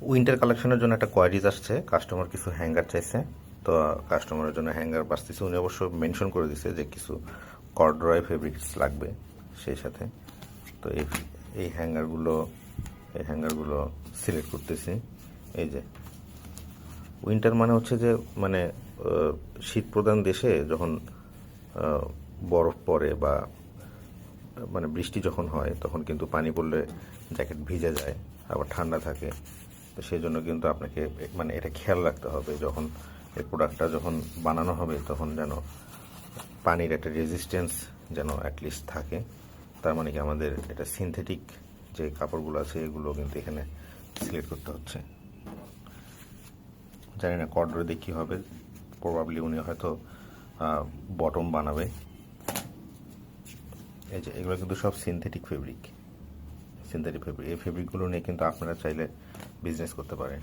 Winter কালেকশনের জন্য একটা কোয়ারিজ আসছে, কাস্টমার কিছু হ্যাঙ্গার চাইছে। তো কাস্টমারের জন্য হ্যাঙ্গার বাঁচতেছে, উনি অবশ্য মেনশন করে দিছে যে কিছু কর্ডরয় ফেব্রিক্স লাগবে সেই সাথে। তো এই হ্যাঙ্গারগুলো সিলেক্ট করতেছি। এই যে উইন্টার মানে হচ্ছে যে মানে শীত প্রধান দেশে যখন বরফ পড়ে বা মানে বৃষ্টি যখন হয় তখন কিন্তু পানি পড়লে জ্যাকেট ভিজে যায়, আবার ঠান্ডা থাকে। তো সেই জন্য কিন্তু আপনাকে মানে এটা খেয়াল রাখতে হবে, যখন এই প্রোডাক্টটা যখন বানানো হবে তখন যেন পানির একটা রেজিস্ট্যান্স যেন অ্যাটলিস্ট থাকে। তার মানে কি আমাদের এটা সিনথেটিক যে কাপড়গুলো আছে এগুলো কিন্তু এখানে সিলেক্ট করতে হচ্ছে। জানি না কর্ডরে দিয়ে কী হবে, প্রবাবলি উনি হয়তো বটম বানাবে। এই যে এগুলো কিন্তু সব সিনথেটিক ফেব্রিক। এই ফেব্রিকগুলো নিয়ে কিন্তু আপনারা চাইলে বিজনেস করতে পারেন।